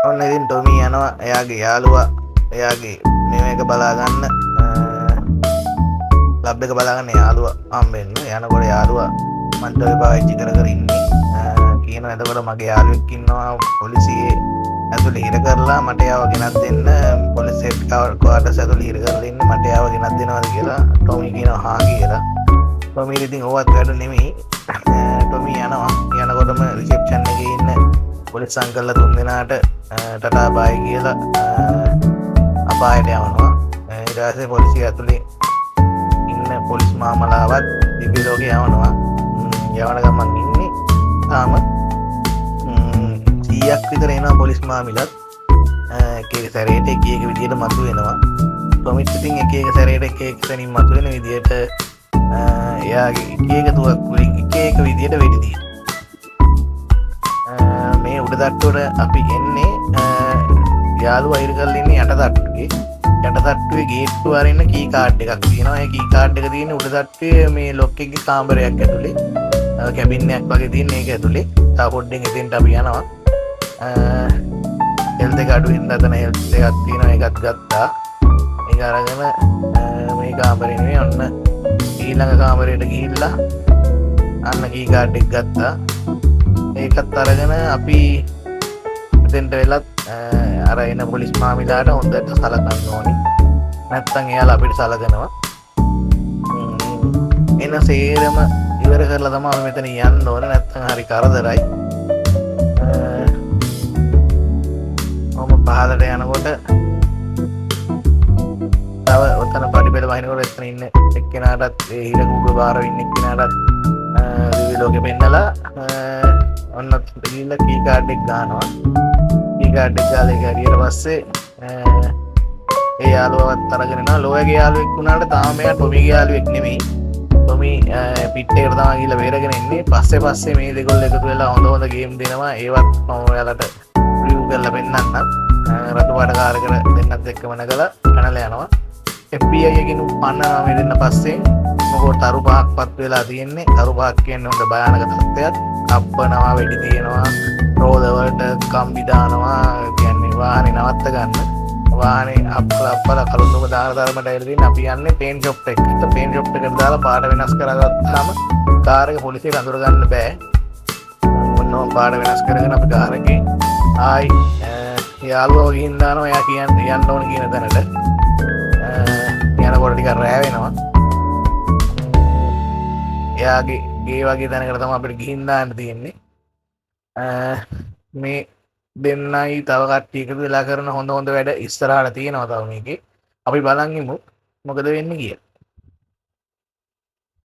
ඔන්න ඉතින් ටොමි යනවා එයාගේ යාළුවා එයාගේ මේක බලාගන්න ලබ් එක බලාගන්න යාළුවා හම්බෙන්න යනකොට යාළුවා මන්ට ඔය පාවිච්චි කර කර ඉන්නේ කියන එතකොට මගේ යාළුවෙක් ඉන්නවා පොලිසියේ ඇතුළේ හිර කරලා මට එයාව ගෙනත් දෙන්න පොලිස් හෙඩ් ක්වාටර්ස් ඇතුළේ හිර කරලා ඉන්න මට එයාව ගෙනත් දෙනවද කියලා ටොමි කියනවා හා කියලා ටොමි ඉතින් ඕවත් වැඩ නෙමෙයි ටොමි යනවා යනකොටම රිසෙප්ෂන් එකේ ඉන්න පොලිස් අංකල්ලා තුන් දෙනාට ටටා බායි කියලා අපායට යවනවා ඊට පස්සේ පොලිසිය ඇතුලේ ඉන්න පොලිස් මාමලාවත් දිව්‍ය ලෝකේ යවනවා යවන ගමන් ඉන්නේ තාම 100ක් විතර එනවා පොලිස් මාමිලත් එක එක සැරේට එක එක විදියට මතුවෙනවා ටොමිත් ඉතින් එක එක සැරේට එක එක තැනින් මතුවෙන විදියට එයාගේ එක එක තුවක් වලින් එක එක විදියට වෙඩි තියෙනවා මේ උඩ තට්ටුවට අපි එන්නේ යාළුවා හිර කරලා ඉන්නේ යට තට්ටුවේ යට තට්ටුවේ ගේට්ටුව අරින්න කී කාඩ් එකක් තියෙනවා ඒ කී කාඩ් එක තියෙන්නේ උඩ තට්ටුවේ මේ ලොක් එකේ කාමරයක් ඇතුලේ කැබින් එකක් වගේ තියෙන ඒක ඇතුලේ තා පොඩ්ඩෙන් එතෙන්ට අපි යනවා හෙල්ත් එක අඩු වෙන දතන හෙල්ත් එකක් තියෙනවා ඒකත් ගත්තා ඒක අරගෙන මේ කාමරේ නෙමෙයි ඔන්න ඊළඟ කාමරේට ගිහිල්ලා අන්න කී කාඩ් එක ගත්තා ඒකත් අරගෙන අපි මෙතෙන්ට වෙලත් අර එන පොලිස් මාමිලාට හොඳට සලකන්න ඕනි නැත්තම් එයාලා අපිට සලකනවා එන සේරම ඉවර කරලා තමයි අපි මෙතන යන්න ඕනේ නැත්තම් හරි කරදරයි පහලට යනකොට තව ඔතන පඩිපෙළ වහිනකොට එතන ඉන්න එක්කෙනාටත් ඒ හිර කුඩු බාර ඉන්න එක්කෙනාටත් දිවි ලෝකෙ පෙන්නලා ඔන්න ගිහිල්ලා කී කාඩ් එක ගන්නවා කී කාඩ් එක ගාලා ඒක හරියට පස්සේ ඒ යාළුවවත් අරගෙන යනවා ලෝයගේ යාළුවෙක් වුණාට තාම මෙයා ටොමිගේ යාළුවෙක් නෙමෙයි ටොමි පිට්ටේකට තමයි ගිහිල්ලා බේරගෙන ඉන්නේ පස්සේ මේ දෙකොල්ල එකතු වෙලා හොඳ ගේම් දෙනවා ඒවත් මම ඔයාලට රිවිව් කරලා පෙන්නන්නම් රතු පාට කාරකට දෙන්නත් එක්කම නැගලා පැනලා යනවා FBI එකකින් පන්නනවා මේ දෙන්න පස්සේ මොකද තරු පහක් පත් වෙලා තියෙන්නේ තරු පහක් කියන්නේ හොඳ භයානක තත්ත්වයක් කප්පනවා වෙඩි තියෙනවා රෝද වලට කම්බි දානවා කියන්නේ වාහනේ නවත්ත ගන්න වාහනේ අප්පල කලුණුක දාන ධර්මයට ඇවිල්ලා තියෙන අපි යන්නේ පේන් ෂොප් එකට පේන් ෂොප් එකට දාලා පාට වෙනස් කරගත්තාම කාර් එක පොලිසියට අඳුර ගන්න බෑ මොනවා පාට වෙනස් කරගෙන අපි කාර් එකේ ආයි යාළුවෝ ගිහින් දානවා එයා කියන්නේ යන්න ඕන කියන තැනට යනකොට ටිකක් රෑ වෙනවා එයාගේ ගේ වගේ තැනකට තමයි අපිට ගිහින් දාන්න තියෙන්නේ මේ දෙන්නයි තව කට්ටිය එකතු වෙලා කරන හොඳ වැඩ ඉස්සරහට තියෙනවා තව මේකේ අපි බලන් ඉමු මොකද වෙන්නේ කියලා